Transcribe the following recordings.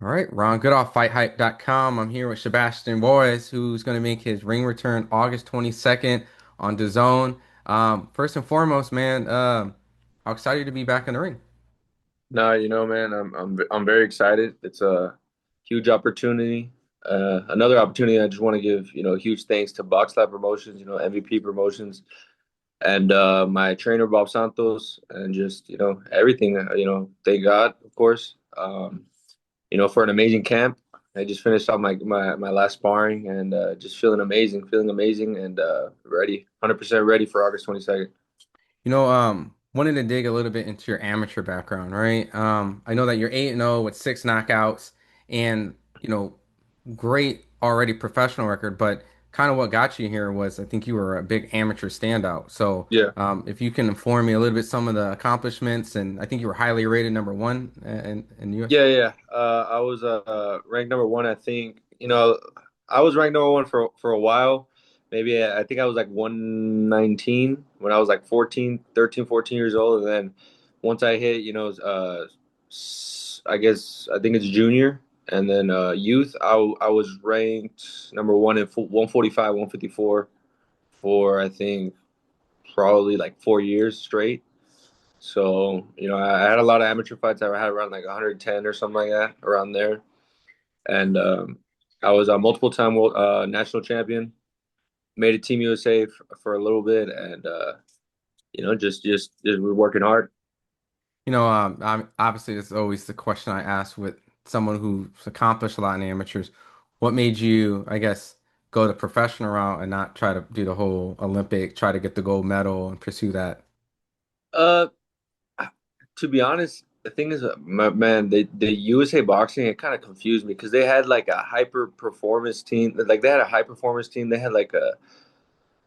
right, Ron Goodall, FightHype.com. I'm here with Sebastian Juarez, who's going to make his ring return August 22nd on DAZN. First and foremost, man, how excited to be back in the ring. No, man, I'm very excited. It's a huge opportunity. Another opportunity. I just want to give huge thanks to Box Lab Promotions, MVP Promotions, and my trainer Bob Santos, and just everything they got, of course. For an amazing camp. I just finished off my last sparring and just feeling amazing, and ready, 100% ready for August 22nd. Wanted to dig a little bit into your amateur background, right? I know that you're 8-0 with 6 knockouts and, great already professional record, but kind of what got you here was I think you were a big amateur standout. So, Yeah. if you can inform me a little bit some of the accomplishments, and I think you were highly rated number one in US. Yeah. I was ranked number one. I think I was ranked number one for a while. Maybe I think I was like 119 when I was like 14 years old, and then once I hit I think it's junior, and then youth, I was ranked number one in 145, 154 for I think probably like 4 years straight. So, I had a lot of amateur fights. I had around like 110 or something like that, around there. And I was a multiple time world national champion. Made a Team USA for a little bit, and just we're working hard. Obviously, this is always the question I ask with someone who's accomplished a lot in amateurs. What made you, I guess, go the professional route and not try to do the whole Olympic, try to get the gold medal and pursue that? Uh, to be honest, the thing is, man, the USA boxing, it kind of confused me because they had like a hyper performance team. Like they had a high performance team. They had like an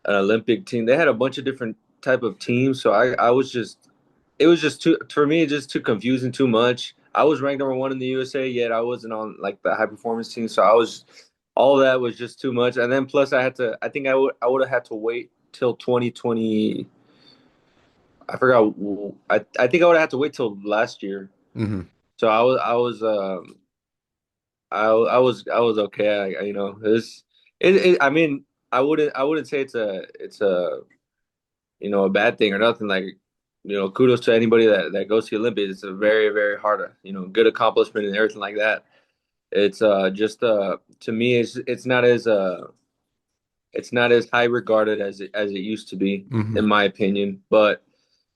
Olympic team. They had a bunch of different type of teams. So I was just it was just too for me just too confusing, too much. I was ranked number one in the USA, yet I wasn't on like the high performance team. So I was all that was just too much. And then plus I think I would have had to wait till 2020. I forgot. I think I would have had to wait till last year. Hmm. So I was okay. I mean, I wouldn't say it's a a bad thing or nothing. Like, kudos to anybody that goes to the Olympics. It's a very, very hard, good accomplishment and everything like that. It's just to me, it's not as high regarded as it used to be, Hmm. in my opinion. But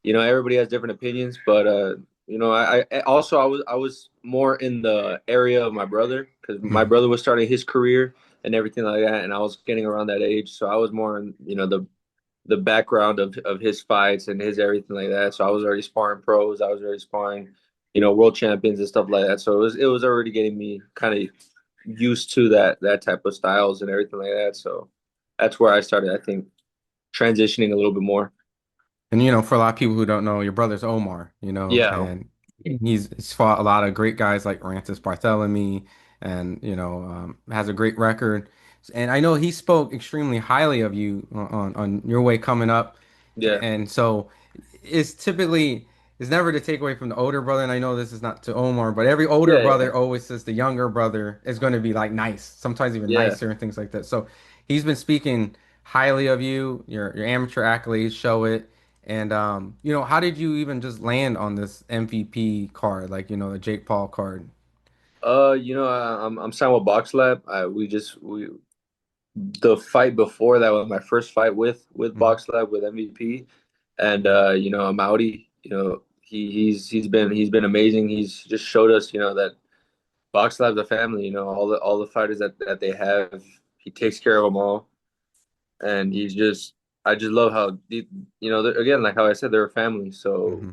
everybody has different opinions. But I also I was more in the area of my brother because my Hmm. brother was starting his career and everything like that, and I was getting around that age, so I was more in the background of his fights and his everything like that. So I was already sparring pros. I was already sparring, world champions and stuff like that. So it was already getting me kind of used to that type of styles and everything like that. So that's where I started, I think, transitioning a little bit more. And for a lot of people who don't know, your brother's Omar, Yeah. and he's fought a lot of great guys like Rantis Barthélemy, and has a great record. And I know he spoke extremely highly of you on your way coming up. Yeah. And so it's typically it's never to take away from the older brother. And I know this is not to Omar, but every older Yeah. brother Yeah. always says the younger brother is going to be like nice, sometimes even Yeah. nicer and things like that. So he's been speaking highly of you. Your amateur accolades show it. And how did you even just land on this MVP card, like the Jake Paul card? I'm signed with Box Lab. We the fight before that was my first fight with Hmm. Box Lab with MVP, and Maudi. He's been amazing. He's just showed us that Box Lab's a family. All the fighters that they have, he takes care of them all, and I just love how again, like how I said, they're a family. So Hmm.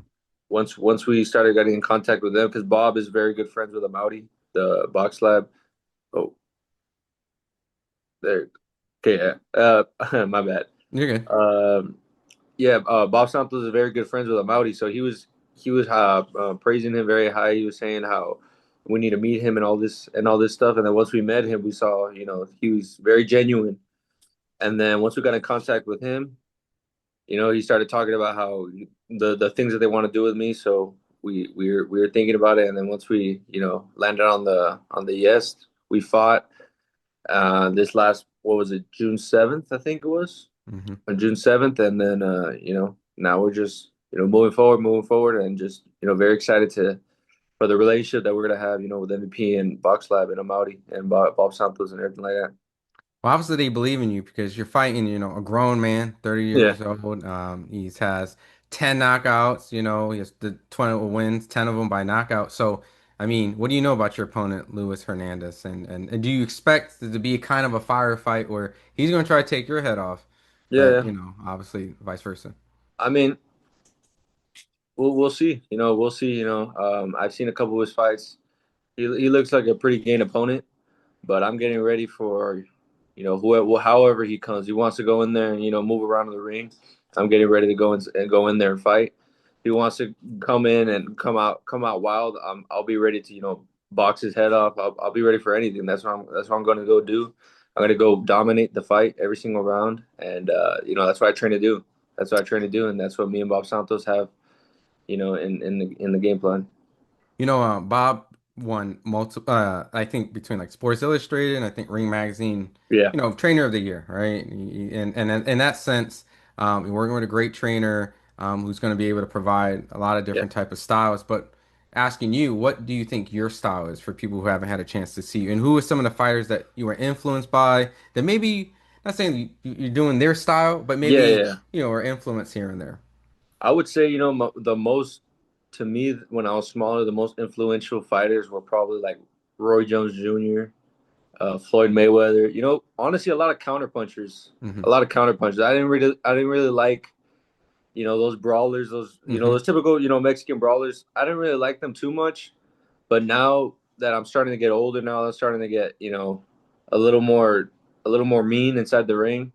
once we started getting in contact with them, because Bob is very good friends with Maudi, the Box Lab. Oh, there. Okay, my bad. You're good. Um, yeah, Bob Santos is very good friends with Amaury, so he was praising him very high. He was saying how we need to meet him and all this stuff. And then once we met him, we saw he was very genuine. And then once we got in contact with him, he started talking about how the things that they want to do with me. So we were thinking about it, and then once we landed on the yes, we fought this last, what was it, June 7th, I think it was, Hmm. on June 7th, and then now we're just moving forward, and just very excited to for the relationship that we're gonna have with MVP and Box Lab and Amaury and Bob Santos and everything like that. Well, obviously they believe in you because you're fighting, a grown man, 30 Yeah, years old. He has 10 knockouts, he has the 20 wins, 10 of them by knockout. So, I mean, what do you know about your opponent, Luis Hernandez? And do you expect it to be kind of a firefight where he's going to try to take your head off, yeah, but, yeah. obviously vice versa? I mean, we'll see. We'll see. I've seen a couple of his fights. He looks like a pretty game opponent, but I'm getting ready for, whoever, however he comes. He wants to go in there and move around in the ring. I'm getting ready to go in there and fight. He wants to come in and come out wild. I'll be ready to box his head off. I'll be ready for anything. That's what I'm going to go do. I'm going to go dominate the fight every single round, and that's what I train to do. That's what I train to do, and that's what me and Bob Santos have, in the game plan. Bob won multiple, I think between like Sports Illustrated and I think Ring Magazine, Yeah, Trainer of the Year, right? And in that sense, you're working with a great trainer, who's going to be able to provide a lot of yeah, different type of styles. But asking you, what do you think your style is for people who haven't had a chance to see you? And who are some of the fighters that you were influenced by that maybe, not saying you're doing their style, but yeah, maybe, yeah. are influenced here and there? I would say, the most, to me, when I was smaller, the most influential fighters were probably like Roy Jones Jr., Floyd Mayweather. Honestly, a lot of counterpunchers, Hmm. a lot of counterpunchers. I didn't really like, those brawlers, Hmm. those typical, Mexican brawlers. I didn't really like them too much. But now that I'm starting to get older, now I'm starting to get, a little more, a little more mean inside the ring.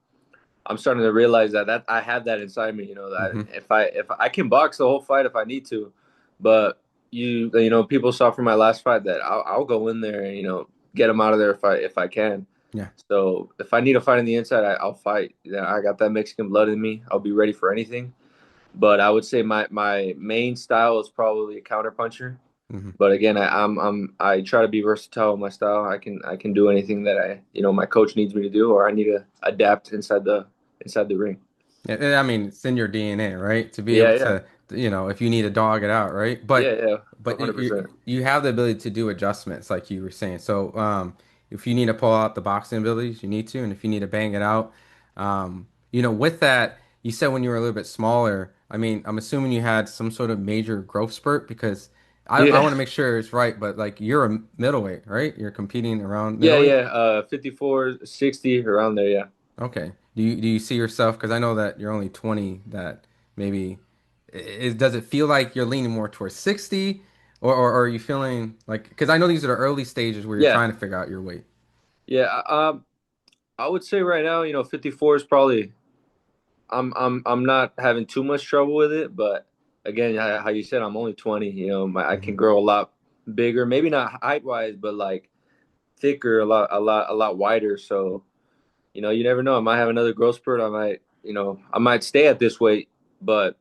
I'm starting to realize that I have that inside me. That Hmm. if I can box the whole fight if I need to, but people saw from my last fight that I'll go in there and get them out of there if I can. Yeah. So if I need to fight on the inside, I'll fight. I got that Mexican blood in me. I'll be ready for anything. But I would say my main style is probably a counter puncher. Hmm. But again, I try to be versatile with my style. I can do anything that my coach needs me to do, or I need to adapt inside the ring. I mean, it's in your DNA, right? To be able Yeah, yeah, to, if you need to dog it out, right? yeah, But yeah, but you 100%. you have the ability to do adjustments, like you were saying. So, if you need to pull out the boxing abilities, you need to, and if you need to bang it out, with that, you said when you were a little bit smaller. I mean, I'm assuming you had some sort of major growth spurt because I Yeah, want to make sure it's right, but like you're a middleweight, right? You're competing around yeah, middleweight. yeah. 54, 60 around there. Yeah, Okay. Do you see yourself? Because I know that you're only 20. That maybe does it feel like you're leaning more towards 60, or are you feeling like? Because I know these are the early stages where you're yeah, trying to figure out your weight. yeah. I would say right now, 54 is probably. I'm not having too much trouble with it, but again, how you said, I'm only 20. I Hmm. can grow a lot bigger. Maybe not height wise, but like thicker, a lot wider. So you never know. I might have another growth spurt. I might stay at this weight, but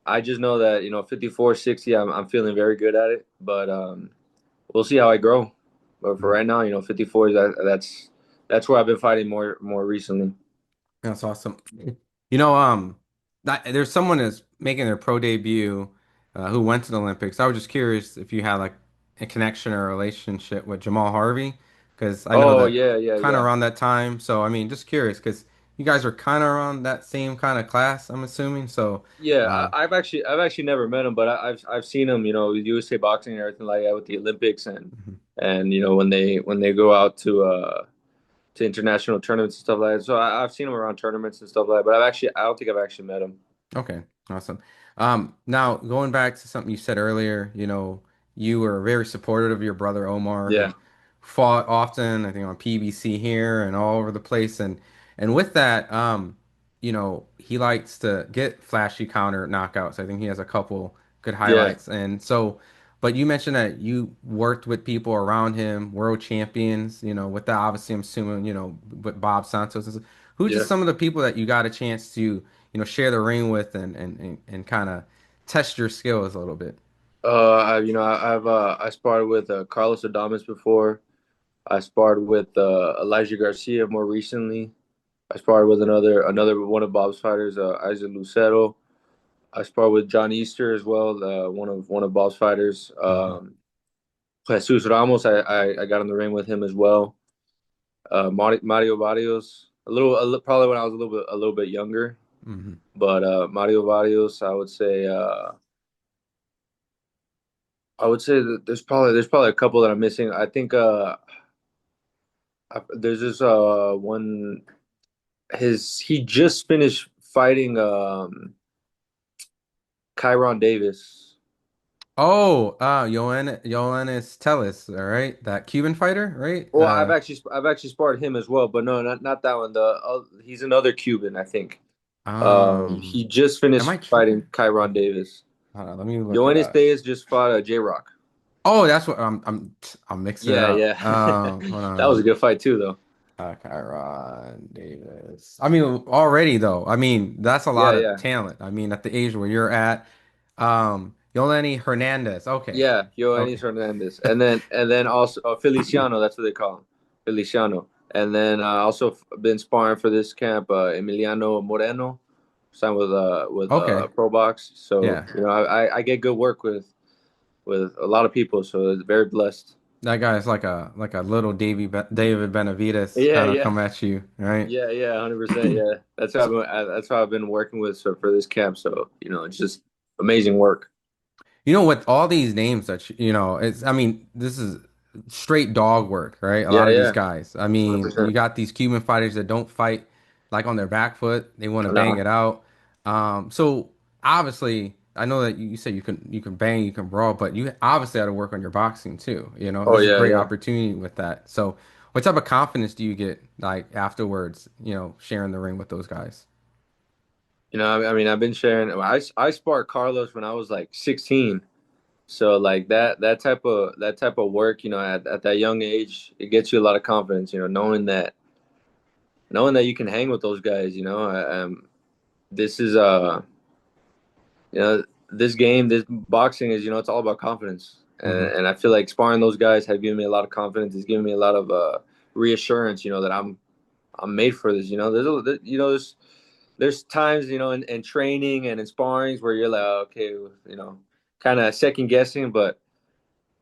I just know that 54, 60. I'm feeling very good at it, but we'll see how I grow. But for right now, 54 is that's where I've been fighting more recently. That's awesome. There's someone that's making their pro debut, who went to the Olympics. I was just curious if you had like a connection or a relationship with Jamal Harvey, because I know Oh that yeah, yeah, kind of yeah. around that time. So I mean, just curious because you guys are kind of around that same kind of class, I'm assuming. So, Yeah, uh, I've actually never met him, but I've seen him, with USA boxing and everything like that with the Olympics, and mhm. and when they go out to international tournaments and stuff like that. So I've seen him around tournaments and stuff like that, but I don't think I've actually met him. Okay, awesome. Now going back to something you said earlier, you were very supportive of your brother Omar, Yeah, who fought often, I think on PBC here and all over the place. And with that, he likes to get flashy counter knockouts. I think he has a couple good yeah, highlights. And so, but you mentioned that you worked with people around him, world champions, with that, obviously I'm assuming, with Bob Santos. Who's yeah. just some of the people that you got a chance to share the ring with and kind of test your skills a little bit. I sparred with Carlos Adames before. I sparred with Elijah Garcia more recently. I sparred with another one of Bob's fighters, Isaac Lucero. I sparred with John Easter as well, one of Bob's fighters. Hmm. Jesus Ramos, I got in the ring with him as well. Mario Barrios, probably when I was a little bit younger, Hmm. but Mario Barrios, I would say that there's probably a couple that I'm missing. I think there's this one his he just finished fighting Kyron Davis. Oh, Yoenis Tellis, all right, that Cuban fighter, right? Well, I've actually sparred him as well, but no, not that one. He's another Cuban, I think. Um, He just am I finished fighting tripping? Kyron Davis. Hold on, let me look it Yoenis up. Diaz just fought J Rock. Oh, that's what I'm mixing it Yeah, up. yeah. Hold That was a on. good fight too, though. Kyron Davis. I mean, already though. I mean, that's a Yeah, lot of yeah. talent. I mean, at the age where you're at, Yoleni Hernandez. Okay, Yeah, Yoenis okay, Hernandez, and then also Feliciano. That's what they call him, Feliciano. And then also been sparring for this camp, Emiliano Moreno, signed with okay. Pro Box. So Yeah, I get good work with a lot of people, so it's very blessed. that guy's like a little David Benavides Yeah, kind of yeah, come at you, right? yeah, 100%. Yeah, that's how I've been working with for this camp. So it's just amazing work. You know, with all these names that it's I mean, this is straight dog work, right? A Yeah, lot of these yeah, guys. I mean, you 100%. got these Cuban fighters that don't fight like on their back foot. They want to bang No. it out. So obviously, I know that you say you can bang, you can brawl, but you obviously got to work on your boxing too. You know, Oh this is a yeah, great yeah. opportunity with that. So, what type of confidence do you get like afterwards, sharing the ring with those guys? I mean, I've been sharing. I sparred Carlos when I was like 16. So like that type of work, at that young age, it gets you a lot of confidence. Knowing that you can hang with those guys. This is you know, this game, this boxing is, it's all about confidence. And, Hmm. and I feel like sparring those guys have given me a lot of confidence. It's given me a lot of reassurance. That I'm made for this. There's times in training and in sparrings where you're like, "Oh, okay, kind of second guessing, but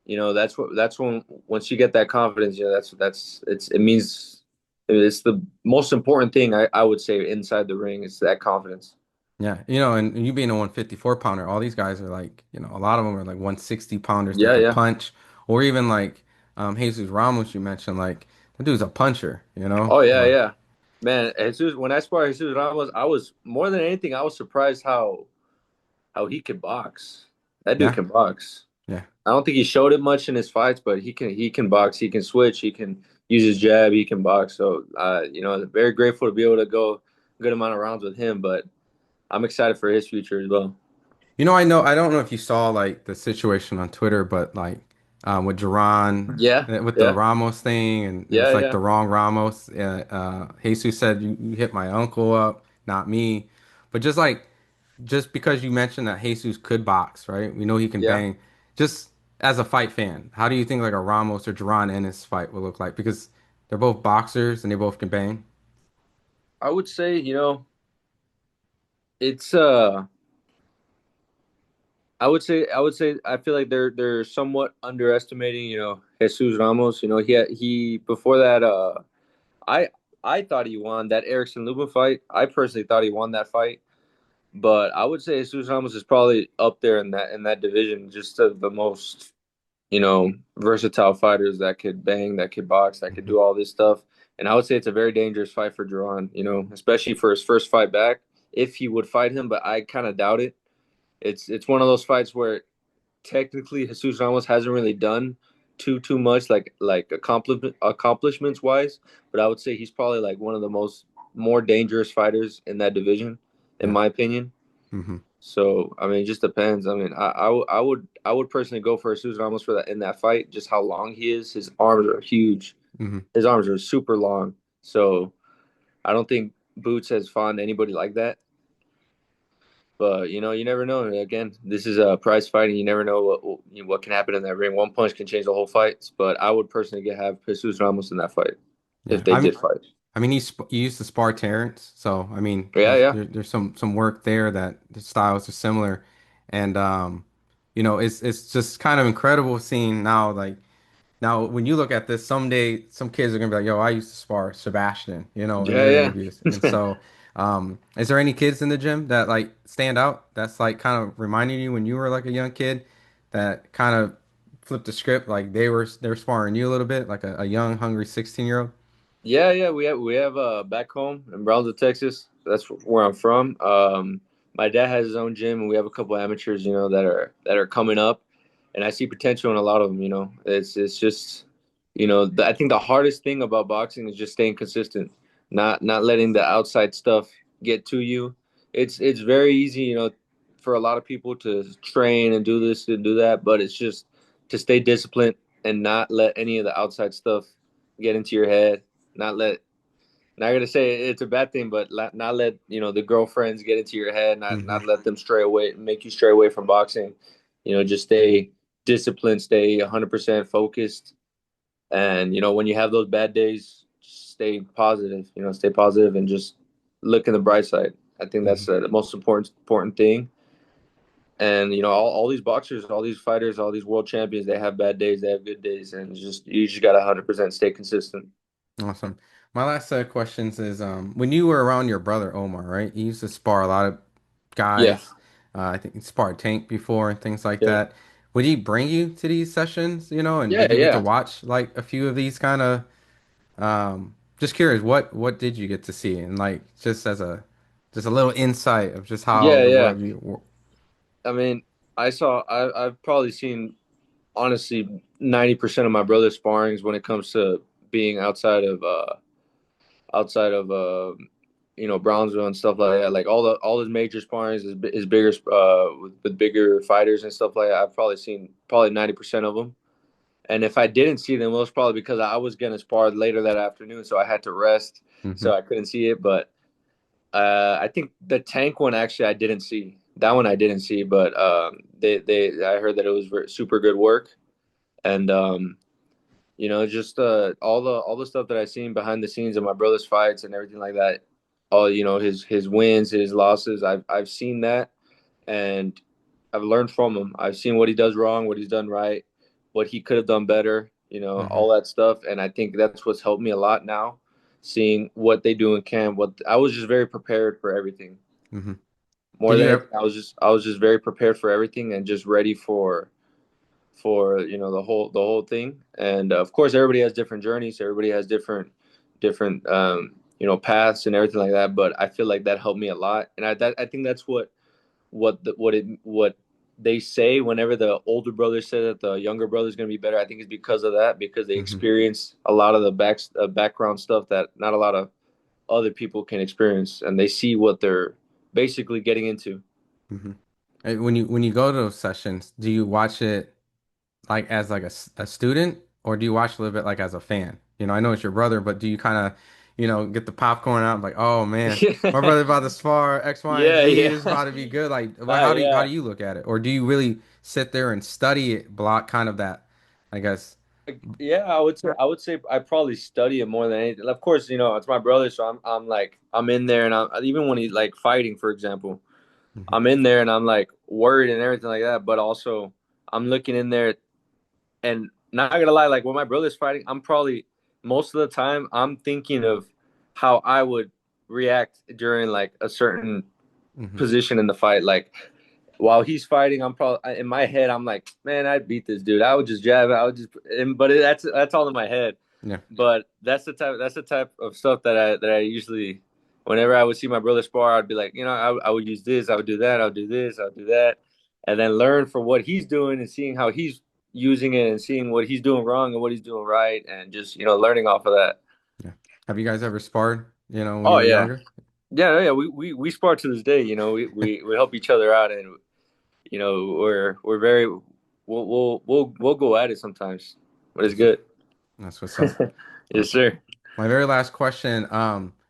that's when once you get that confidence, it means it's the most important thing I would say inside the ring is that confidence. Yeah, and you being a 154 pounder, all these guys are like, a lot of them are like 160 pounders that Yeah, can yeah. punch, or even like Jesus Ramos, you mentioned, like that dude's a puncher, Oh yeah, Like, yeah. Man, when I sparred Jesus Ramos, I was more than anything, I was surprised how he could box. That dude yeah, can box. yeah, I don't think he showed it much in his fights, but he can box. He can switch. He can use his jab. He can box. So very grateful to be able to go a good amount of rounds with him. But I'm excited for his future as well. I don't know if you saw like the situation on Twitter, but like with Jaron, Yeah, with the yeah, Ramos thing, and it was yeah, like the yeah. wrong Ramos. Jesus said you hit my uncle up, not me, but just because you mentioned that Jesus could box, right? We know he can Yeah. bang. Just as a fight fan, how do you think like a Ramos or Jaron Ennis fight will look like? Because they're both boxers and they both can bang. I would say it's I would say I feel like they're somewhat underestimating Jesus Ramos. He before that I I thought he won that Erickson Lubin fight. I personally thought he won that fight. But I would say Jesus Ramos is probably up there in that division, just the most versatile fighters that could bang, that could box, that could Mhm. do all this stuff. And I would say it's a very dangerous fight for Jaron, especially for his first fight back, if he would fight him. But I kind of doubt it. It's one of those fights where technically Jesus Ramos hasn't really done too much like accomplishments wise, but I would say he's probably like one of the more dangerous fighters in that division, in Yeah. my opinion. Hmm. So I mean, it just depends. I mean, I would personally go for Jesus Ramos for that in that fight. Just how long he is, his arms are huge. Hmm. His arms are super long. So I don't think Boots has fought anybody like that. But you never know. Again, this is a prize fighting. You never know what can happen in that ring. One punch can change the whole fight. But I would personally have Jesus Ramos in that fight Yeah, if they did fight. I mean, he used to spar Terrence, so I mean, Yeah, yeah, there's some work there that the styles are similar, and it's just kind of incredible seeing now like. Now, when you look at this, someday some kids are gonna be like, "Yo, I used to spar Sebastian," in their yeah, interviews. And yeah. so, is there any kids in the gym that like stand out? That's like kind of reminding you when you were like a young kid that kind of flipped the script, like they were sparring you a little bit, like a young, hungry 16-year-old. Yeah, yeah, we have back home in Brownsville, Texas. That's where I'm from. My dad has his own gym, and we have a couple amateurs, that are coming up, and I see potential in a lot of them. It's just, I think the hardest thing about boxing is just staying consistent, not letting the outside stuff get to you. It's very easy, for a lot of people to train and do this and do that, but it's just to stay disciplined and not let any of the outside stuff get into your head, not let not gonna say it's a bad thing, but not let the girlfriends get into your head, Hmm. not let them stray away, make you stray away from boxing. Just stay disciplined, stay 100% focused, and when you have those bad days, just stay positive. Stay positive and just look in the bright side. I think Hmm. that's the most important thing. And all these boxers, all these fighters, all these world champions, they have bad days, they have good days, and you just gotta 100% stay consistent. Awesome. My last set of questions is when you were around your brother Omar, right? He used to spar a lot of Yeah, guys. I think he sparred Tank before and things like yeah, that. Would he bring you to these sessions, and yeah, did you get to yeah. watch like a few of these kind of just curious, what did you get to see? And like just a little insight of just how Yeah, the yeah. world you I mean, I've probably seen honestly 90% of my brother's sparrings when it comes to being outside of Brownsville and stuff like that. Like all his major sparrings, his bigger with bigger fighters and stuff like that. I've probably seen probably 90% of them. And if I didn't see them, it was probably because I was gonna spar later that afternoon, so I had to rest, hmm so I couldn't see it. But I think the tank one actually I didn't see. That one I didn't see, but they I heard that it was super good work, and just all the stuff that I've seen behind the scenes of my brother's fights and everything like that. All his wins, his losses. I've seen that, and I've learned from him. I've seen what he does wrong, what he's done right, what he could have done better. hmm All that stuff, and I think that's what's helped me a lot now. Seeing what they do in camp, what I was just very prepared for everything. hmm More Did than you anything, ever I was just very prepared for everything and just ready for the whole thing. And of course, everybody has different journeys. Everybody has different paths and everything like that. But I feel like that helped me a lot, and I think that's what they say whenever the older brother say that the younger brother is going to be better. I think it's because of that, because they hmm experience a lot of the background stuff that not a lot of other people can experience, and they see what they're basically getting into. hmm when you go to those sessions, do you watch it like as like a student, or do you watch a little bit like as a fan? I know it's your brother, but do you kind of, get the popcorn out like, oh man, my brother about to spar X, Y, and Yeah, Z. yeah, This is about to be good. Like, how yeah. do you look at it? Or do you really sit there and study it, block kind of that, I guess. Yeah, I would say I probably study it more than anything. Of course, it's my brother, so I'm like I'm in there, and I'm even when he's like fighting, for example, Hmm. I'm in there and I'm like worried and everything like that. But also, I'm looking in there and not gonna lie, like when my brother's fighting, I'm probably most of the time I'm thinking of how I would react during like a certain Hmm. position in the fight. Like while he's fighting, I'm probably in my head. I'm like, man, I'd beat this dude. I would just jab. I would just, but that's all in my head. Yeah. But that's the type of stuff that I usually, whenever I would see my brother spar, I'd be like, I would use this, I would do that, I would do this, I would do that, and then learn from what he's doing and seeing how he's using it and seeing what he's doing wrong and what he's doing right, and just learning off of that. Yeah. Have you guys ever sparred, when you Oh were yeah, younger? yeah. We spar to this day. We help each other out, and we're very we'll go at it sometimes, but it's Awesome. good. That's what's up. Yes, sir. My very last question,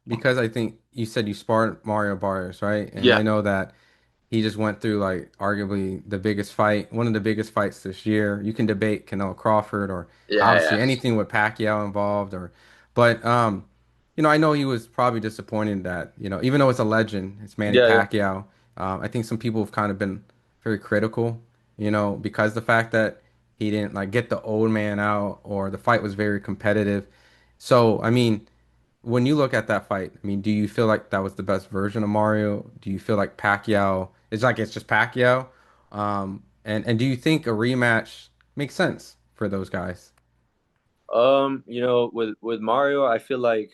because I think you said you sparred Mario Barrios, right? And Yeah. I know that. he just went through like arguably the biggest fight, one of the biggest fights this year. You can debate Canelo Crawford or Yeah, obviously yeah, anything with Pacquiao involved or but I know he was probably disappointed that, even though it's a legend, it's Manny yeah, yeah. Pacquiao. I think some people have kind of been very critical, because the fact that he didn't like get the old man out or the fight was very competitive. So, I mean, when you look at that fight, I mean, do you feel like that was the best version of Mario? Do you feel like Pacquiao, it's just Pacquiao? And do you think a rematch makes sense for those guys? With Mario, I feel like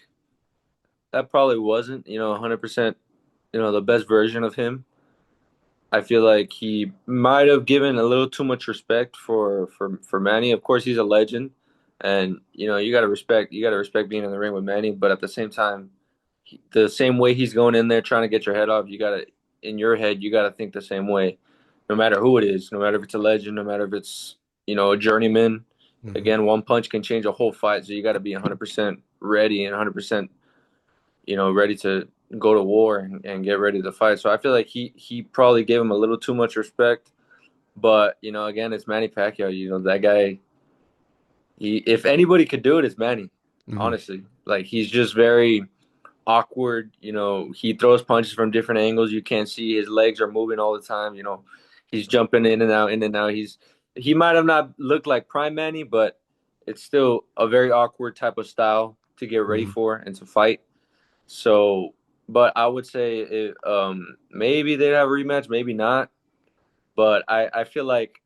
that probably wasn't, 100%, the best version of him. I feel like he might have given a little too much respect for Manny. Of course, he's a legend, and you got to respect being in the ring with Manny. But at the same time, the same way he's going in there trying to get your head off, in your head, you got to think the same way, no matter who it is, no matter if it's a legend, no matter if it's a journeyman. Hmm. Again, one punch can change a whole fight, so you got to be 100% ready and 100% ready to go to war and get ready to fight. So I feel like he probably gave him a little too much respect. But again, it's Manny Pacquiao. That guy. If anybody could do it, it's Manny. Hmm. Honestly, like he's just very awkward. He throws punches from different angles. You can't see his legs are moving all the time. He's jumping in and out, in and out. He might have not looked like prime Manny, but it's still a very awkward type of style to get ready Hmm. for and to fight. So, but I would say maybe they'd have a rematch, maybe not. But I feel like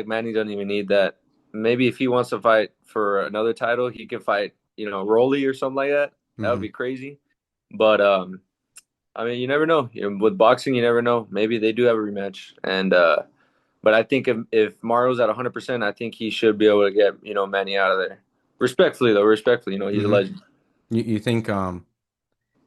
Manny doesn't even need that. Maybe if he wants to fight for another title, he can fight, Rolly or something like that. That would Hmm. be crazy. But I mean, you never know. With boxing, you never know. Maybe they do have a rematch. And but I think if Mario's at 100%, I think he should be able to get Manny out of there. Respectfully though, respectfully, he's a Hmm. legend. You think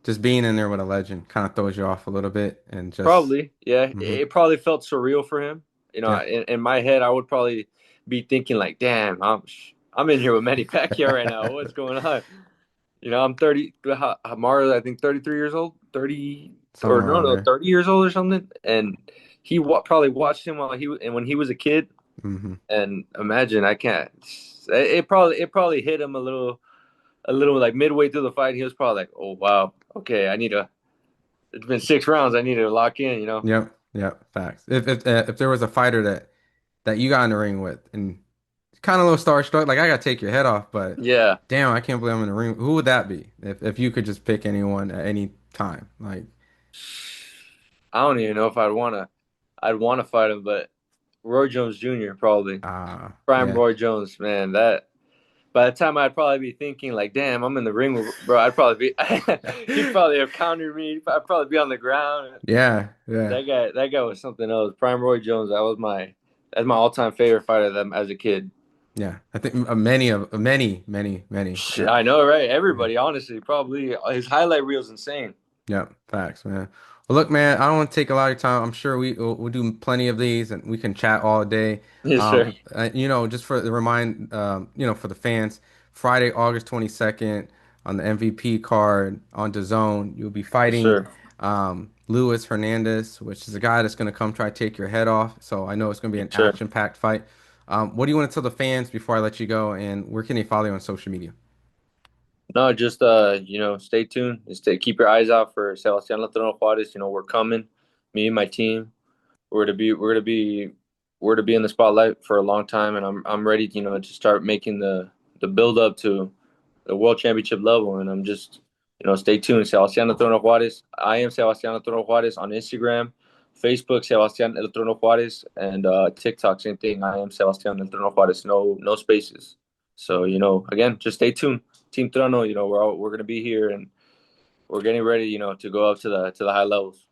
just being in there with a legend kind of throws you off a little bit and just Probably, yeah. hmm It probably felt surreal for him. yeah. In my head, I would probably be thinking like, "Damn, I'm in here with Manny Pacquiao right now. What's going on?" I'm 30. Mario, I think 33 years old, 30 or Somewhere no, around no, there. 30 years old or something. And probably watched him when he was a kid. Hmm. And imagine, I can't. It probably hit him a little like midway through the fight. He was probably like, "Oh wow, okay, I need to." It's been 6 rounds. I need to lock in. Yep, yep, facts. If there was a fighter that you got in the ring with and kind of a little starstruck, like I gotta take your head off, but Yeah. damn, I can't believe I'm in the ring. Who would that be? If you could just pick anyone at any time, like I don't even know if I'd want to fight him, but Roy Jones Jr. probably. Prime yeah, Roy Jones, man. That by the time I'd probably be thinking like, damn, I'm in the ring with bro. I'd probably be. He'd probably have countered me. I'd probably be on the ground. yeah, yeah, That guy was something else. Prime Roy Jones. That's my all-time favorite fighter of them as a kid. yeah. I think many. I know, right? Everybody, honestly, probably his highlight reel is insane. Yep, facts, man. Well, look, man, I don't want to take a lot of your time. I'm sure we'll do plenty of these, and we can chat all day. Yes, sir. Just for the for the fans, Friday, August 22nd, on the MVP card on DAZN, you'll be Yes, fighting sir. Luis Hernandez, which is a guy that's going to come try to take your head off. So I know it's going to be Yes, an sir. action-packed fight. What do you want to tell the fans before I let you go? And where can they follow you on social media? No, just stay tuned. Keep your eyes out for Sebastian Juarez. We're coming. Me and my team. We're to be in the spotlight for a long time, and I'm ready, to start making the build up to the world championship level. And I'm just, stay tuned. Sebastián El Trono Juárez. I am Sebastián El Trono Juárez on Instagram, Facebook, Sebastián El Trono Juárez, and TikTok, same thing. I am Sebastián El Trono Juárez. No spaces. So again, just stay tuned. Team Trono. We're gonna be here, and we're getting ready, to go up to the high levels.